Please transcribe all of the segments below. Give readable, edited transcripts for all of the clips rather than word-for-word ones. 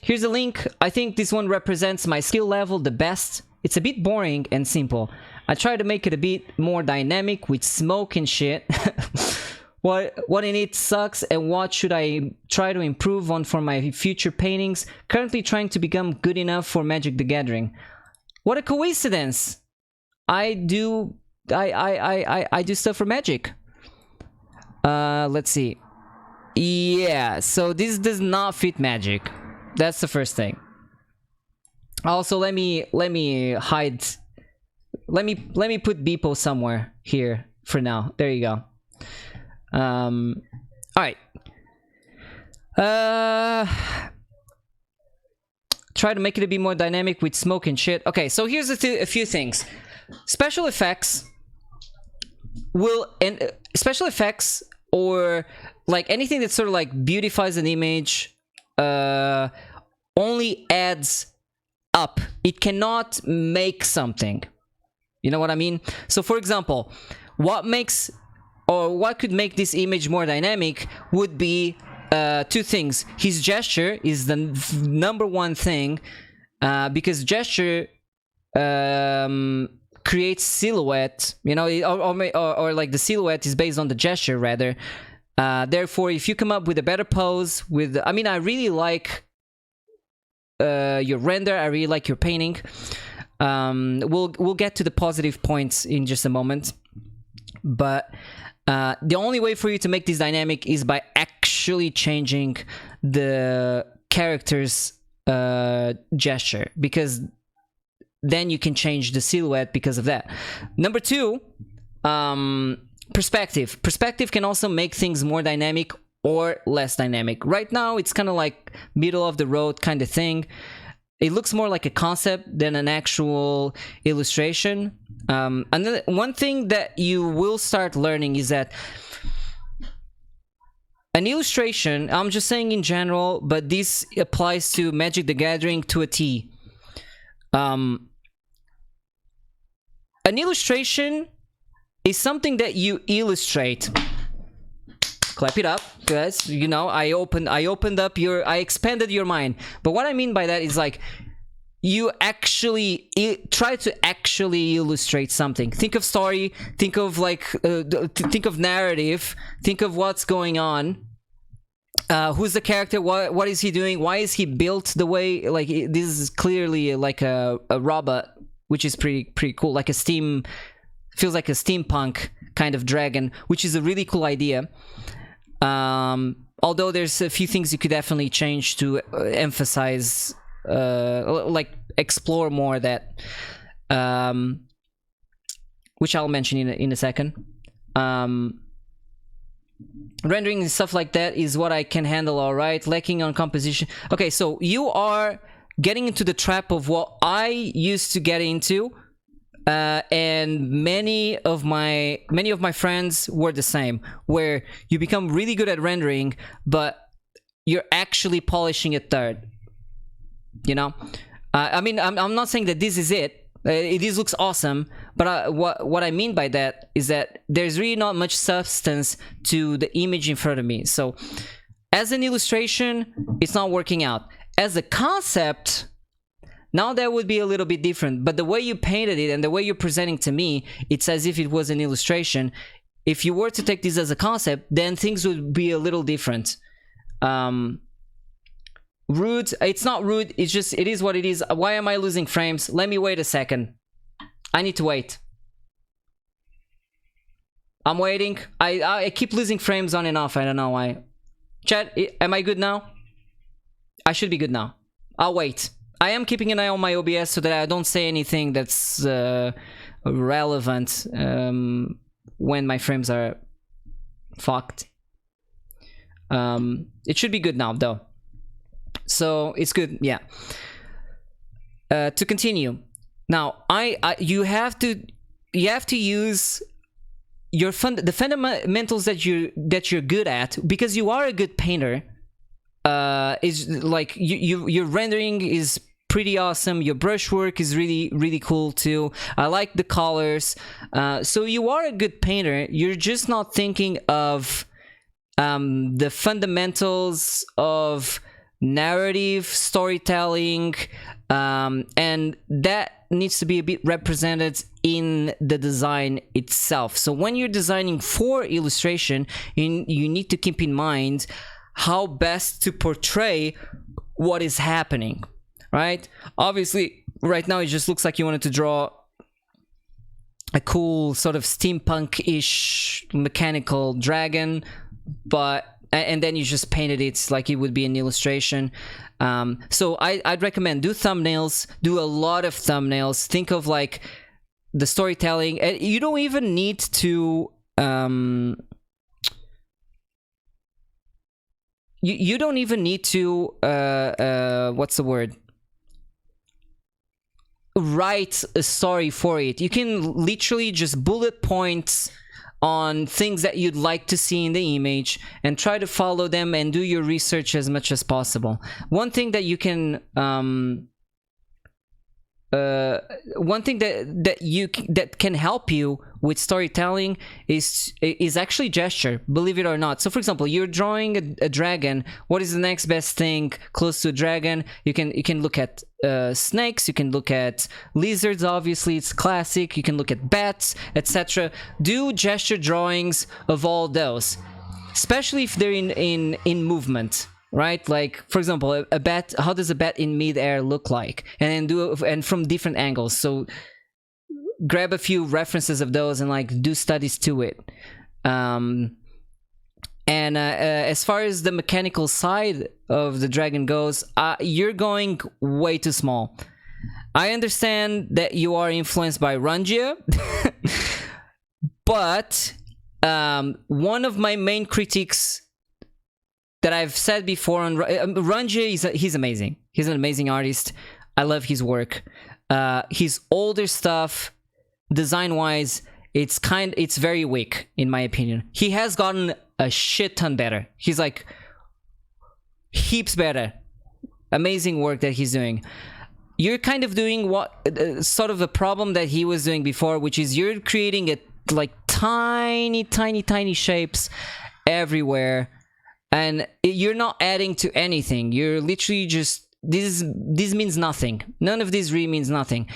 Here's a link. I think this one represents my skill level the best. It's a bit boring and simple. I try to make it a bit more dynamic with smoke and shit. What in it sucks and what should I try to improve on for my future paintings? Currently trying to become good enough for Magic the Gathering. What a coincidence! I do stuff for Magic. Let's see. Yeah, so this does not fit Magic. That's the first thing. Also, let me hide. Let me put Beepo somewhere here for now. There you go. All right. Try to make it a bit more dynamic with smoke and shit. Okay, so here's a few things. Special effects special effects or like anything that sort of like beautifies an image only adds up. It cannot make something. You know what I mean? So for example, what could make this image more dynamic would be two things. His gesture is the number one thing, because gesture creates silhouette, you know, or like the silhouette is based on the gesture rather. Therefore, if you come up with a better pose with, I mean, I really like your render, I really like your painting. We'll get to the positive points in just a moment, but the only way for you to make this dynamic is by actually changing the character's gesture, because then you can change the silhouette because of that. Number two, perspective. Perspective can also make things more dynamic or less dynamic. Right now, it's kind of like middle of the road kind of thing. It looks more like a concept than an actual illustration. And one thing that you will start learning is that an illustration, I'm just saying in general, but this applies to Magic the Gathering to a T. An illustration is something that you illustrate. Clap it up, guys. You know, I expanded your mind. But what I mean by that is like, you actually try to actually illustrate something. Think of story, think of like, think of narrative, think of what's going on. Who's the character? What is he doing? Why is he built the way? Like, this is clearly like a robot, which is pretty cool. Like feels like a steampunk kind of dragon, which is a really cool idea. Although there's a few things you could definitely change to emphasize, like explore more that, which I'll mention in a second. Rendering and stuff like that is what I can handle all right. Lacking on composition. Okay, so you are getting into the trap of what I used to get into, and many of my friends were the same, where you become really good at rendering, but you're actually polishing a third. You know, I mean, I'm not saying that this is it. This looks awesome, but what I mean by that is that there's really not much substance to the image in front of me. So, as an illustration, it's not working out. As a concept, now that would be a little bit different. But the way you painted it and the way you're presenting to me, it's as if it was an illustration. If you were to take this as a concept, then things would be a little different. Rude, it's not rude, it's just, it is what it is. Why am I losing frames? Let me wait a second. I need to wait. I'm waiting. I keep losing frames on and off. I don't know why. Chat, am I good now? I should be good now. I'll wait. I am keeping an eye on my OBS so that I don't say anything that's relevant when my frames are fucked. It should be good now though. So it's good, yeah. To continue, now you have to use your the fundamentals that you're good at, because you are a good painter. Is like your rendering is pretty awesome. Your brushwork is really cool too. I like the colors. So you are a good painter. You're just not thinking of the fundamentals of narrative storytelling, and that needs to be a bit represented in the design itself. So when you're designing for illustration, you need to keep in mind how best to portray what is happening, right? Obviously, right now it just looks like you wanted to draw a cool sort of steampunk-ish mechanical dragon, and then you just painted it like it would be an illustration. So I'd recommend do thumbnails, do a lot of thumbnails. Think of like the storytelling. You don't even need to you don't even need to what's the word, write a story for it. You can literally just bullet points on things that you'd like to see in the image and try to follow them and do your research as much as possible. One thing that you can one thing that can help you with storytelling is actually gesture, believe it or not. So for example, you're drawing a dragon. What is the next best thing close to a dragon? You can look at snakes, you can look at lizards, obviously it's classic, you can look at bats, etc. Do gesture drawings of all those, especially if they're in movement, right? Like for example, a bat, how does a bat in midair look like, and from different angles. So grab a few references of those and like do studies to it. As far as the mechanical side of the dragon goes, you're going way too small. I understand that you are influenced by Rangia, but one of my main critiques that I've said before on Rangia, he's amazing. He's an amazing artist. I love his work. His older stuff, design-wise, it's very weak in my opinion. He has gotten a shit ton better. He's like heaps better. Amazing work that he's doing. You're kind of doing what sort of a problem that he was doing before, which is you're creating a like tiny shapes everywhere, and you're not adding to anything. You're literally just this means nothing. None of this really means nothing.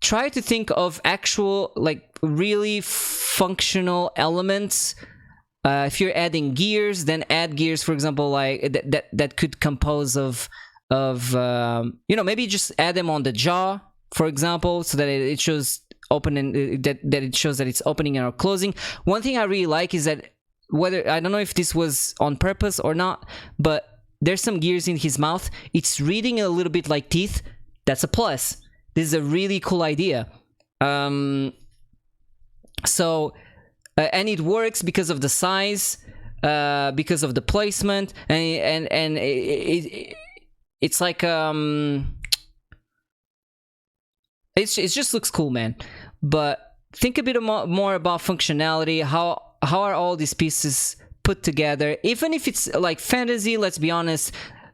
Try to think of actual, like, really functional elements. If you're adding gears, then add gears, for example, like that could compose of you know, maybe just add them on the jaw, for example, so that it shows open and that it shows that it's opening or closing. One thing I really like is that, whether, I don't know if this was on purpose or not, but there's some gears in his mouth. It's reading a little bit like teeth. That's a plus. This is a really cool idea. So and it works because of the size, because of the placement, and it's like it just looks cool, man. But think a bit more about functionality. How are all these pieces put together? Even if it's like fantasy, let's be honest,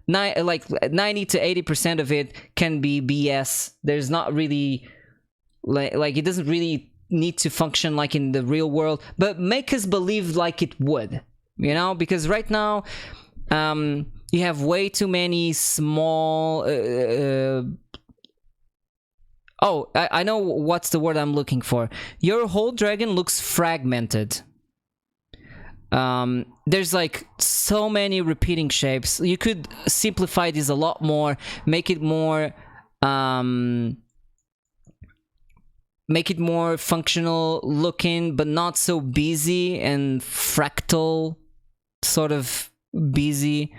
like 90 to 80% of it can be BS. There's not really like it doesn't really need to function like in the real world, but make us believe like it would, you know, because right now you have way too many small I know what's the word I'm looking for. Your whole dragon looks fragmented. There's like so many repeating shapes. You could simplify this a lot more, make it more functional looking, but not so busy and fractal sort of busy.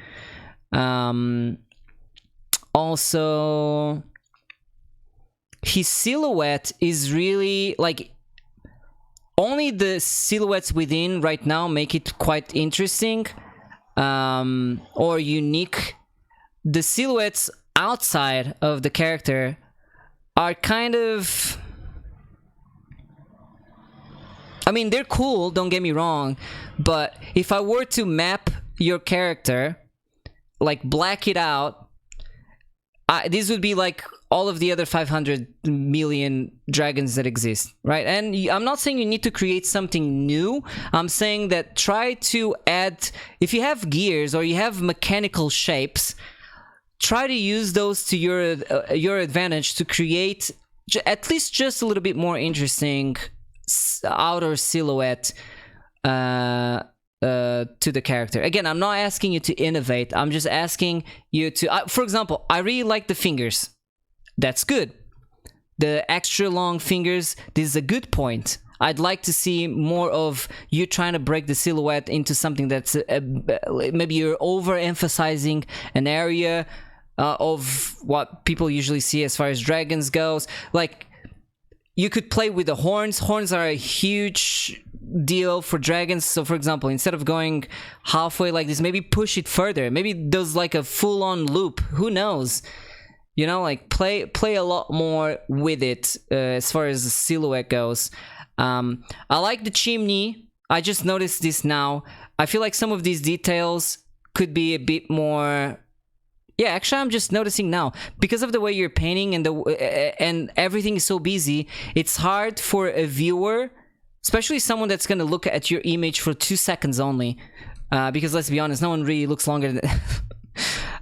Also, his silhouette is really like, only the silhouettes within right now make it quite interesting or unique. The silhouettes outside of the character are kind of, I mean, they're cool, don't get me wrong, but if I were to map your character, like black it out, this would be like all of the other 500 million dragons that exist, right? And I'm not saying you need to create something new. I'm saying that try to add, if you have gears or you have mechanical shapes, try to use those to your advantage to create at least just a little bit more interesting outer silhouette to the character. Again, I'm not asking you to innovate. I'm just asking you to, for example, I really like the fingers. That's good. The extra long fingers, this is a good point. I'd like to see more of you trying to break the silhouette into something that's maybe you're overemphasizing an area of what people usually see as far as dragons goes. Like, you could play with the horns. Horns are a huge deal for dragons. So for example, instead of going halfway like this, maybe push it further. Maybe does like a full-on loop. Who knows? You know, like play a lot more with it as far as the silhouette goes. I like the chimney. I just noticed this now. I feel like some of these details could be a bit more. Yeah, actually, I'm just noticing now, because of the way you're painting and everything is so busy, it's hard for a viewer, especially someone that's gonna look at your image for 2 seconds only, because let's be honest, no one really looks longer than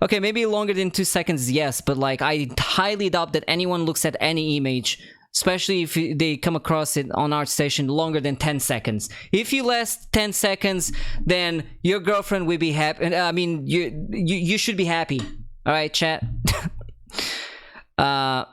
okay, maybe longer than 2 seconds, yes, but like I highly doubt that anyone looks at any image, especially if they come across it on ArtStation, longer than 10 seconds. If you last 10 seconds, then your girlfriend will be happy. I mean, you should be happy. All right, chat. But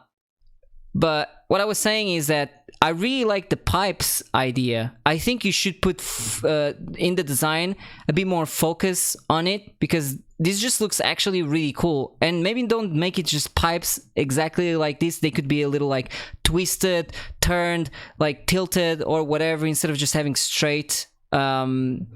what I was saying is that I really like the pipes idea. I think you should put in the design a bit more focus on it, because this just looks actually really cool. And maybe don't make it just pipes exactly like this. They could be a little like twisted, turned, like tilted or whatever, instead of just having straight on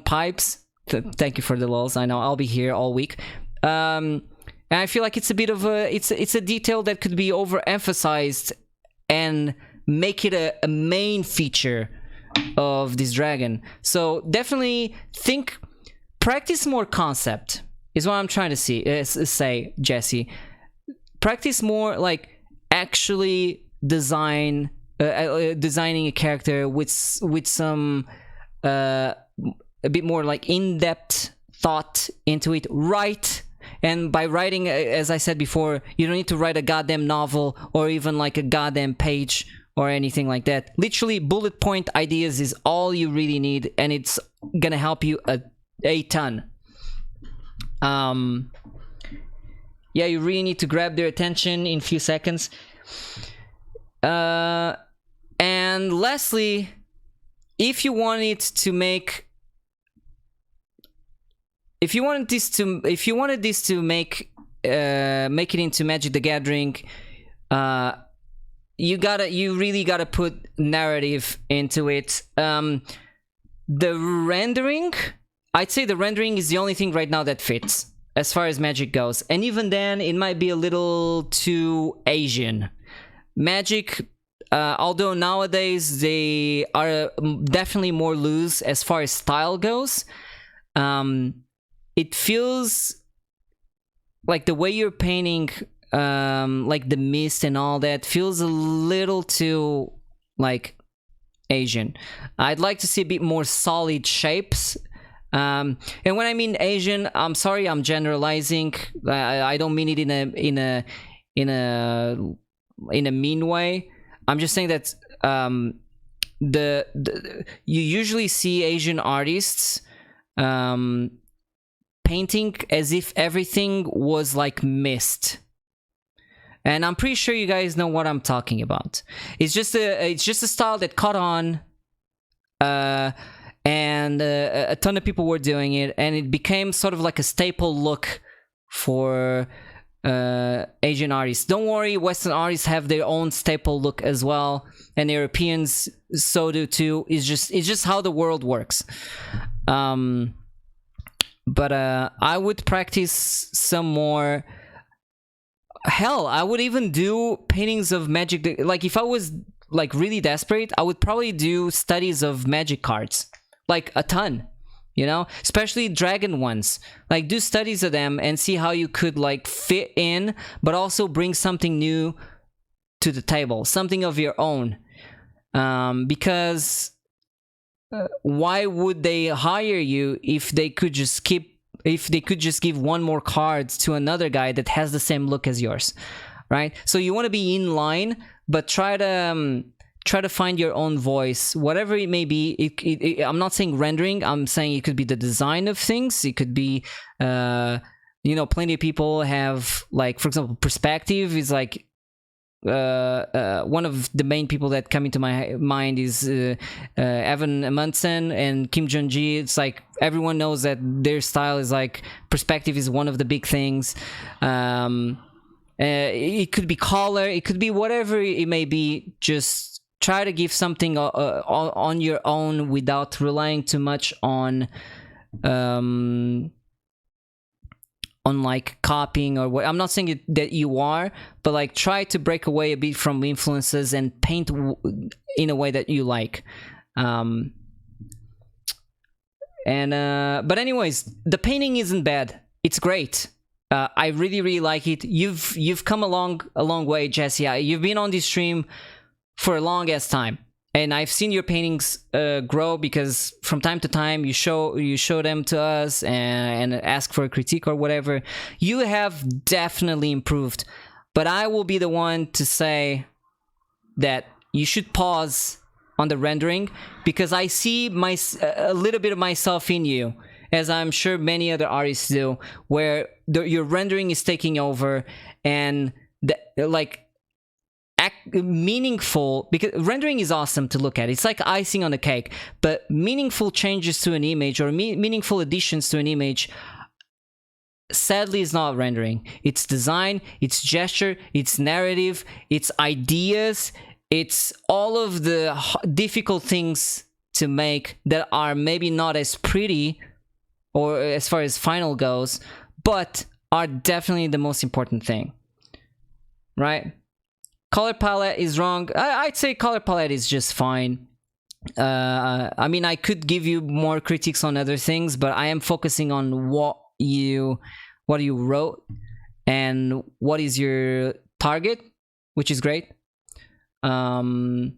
pipes. Thank you for the lulz. I know I'll be here all week. And I feel like it's a bit of it's a detail that could be overemphasized and make it a main feature of this dragon. So definitely practice more concept is what I'm trying to say, Jesse. Practice more like actually designing a character with some a bit more like in-depth thought into it. Write, and by writing, as I said before, you don't need to write a goddamn novel or even like a goddamn page or anything like that. Literally, bullet point ideas is all you really need, and it's gonna help you a ton. Yeah, you really need to grab their attention in a few seconds. And lastly, if you wanted this to make it into Magic the Gathering, you really gotta put narrative into it. The rendering, I'd say the rendering is the only thing right now that fits as far as Magic goes, and even then it might be a little too Asian. Magic, although nowadays they are definitely more loose as far as style goes, it feels like the way you're painting, like the mist and all that, feels a little too like Asian. I'd like to see a bit more solid shapes. And when I mean Asian, I'm sorry, I'm generalizing. I don't mean it in a mean way. I'm just saying that you usually see Asian artists painting as if everything was like mist, and I'm pretty sure you guys know what I'm talking about. It's just a style that caught on, and a ton of people were doing it, and it became sort of like a staple look for Asian artists. Don't worry, Western artists have their own staple look as well, and Europeans so do too. It's just how the world works. But I would practice some more. Hell, I would even do paintings of Magic. Like, if I was like really desperate, I would probably do studies of Magic cards, like a ton, you know, especially dragon ones. Like, do studies of them and see how you could like fit in, but also bring something new to the table, something of your own. Because why would they hire you if they could just keep if they could just give one more card to another guy that has the same look as yours, right? So you want to be in line, but try to find your own voice, whatever it may be. I'm not saying rendering, I'm saying it could be the design of things. It could be, you know, plenty of people have, like, for example, perspective is like, one of the main people that come into my mind is Evan Amundsen and Kim Jong-ji. It's like everyone knows that their style is like, perspective is one of the big things. It could be color, it could be whatever it may be. Just try to give something on your own without relying too much on like copying or what. I'm not saying that you are, but like try to break away a bit from influences and paint in a way that you like. But anyways, the painting isn't bad. It's great. I really like it. You've come a long way, Jesse. You've been on this stream for a long ass time, and I've seen your paintings grow, because from time to time you show them to us and ask for a critique or whatever. You have definitely improved, but I will be the one to say that you should pause on the rendering, because I see a little bit of myself in you, as I'm sure many other artists do, where your rendering is taking over, and like meaningful, because rendering is awesome to look at. It's like icing on a cake, but meaningful changes to an image or meaningful additions to an image, sadly, is not rendering. It's design, it's gesture, it's narrative, it's ideas, it's all of the difficult things to make that are maybe not as pretty or as far as final goes, but are definitely the most important thing, right? Color palette is wrong. I'd say color palette is just fine. I mean, I could give you more critiques on other things, but I am focusing on what you wrote and what is your target, which is great. Actually,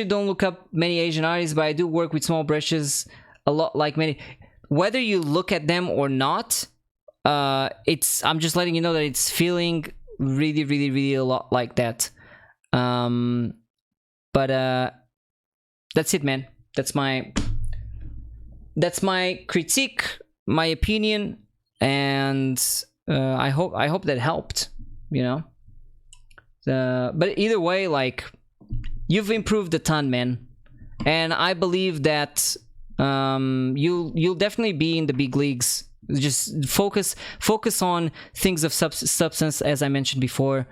don't look up many Asian artists, but I do work with small brushes a lot, like many. Whether you look at them or not, I'm just letting you know that it's feeling really a lot like that. But that's it, man. That's my critique, my opinion, and I hope that helped, you know. But either way, like, you've improved a ton, man, and I believe that you'll definitely be in the big leagues. Just focus on things of substance, as I mentioned before,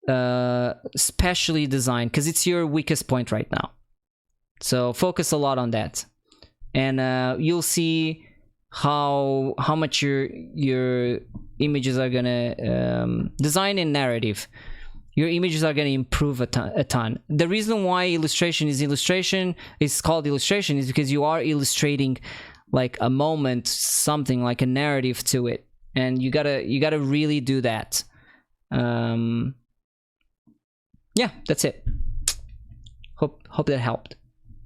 especially design, because it's your weakest point right now. So focus a lot on that, and you'll see how much your images are gonna design and narrative. Your images are gonna improve a ton. The reason why illustration is called illustration is because you are illustrating like a moment, something like a narrative to it, and you gotta really do that. Yeah, that's it. Hope that helped.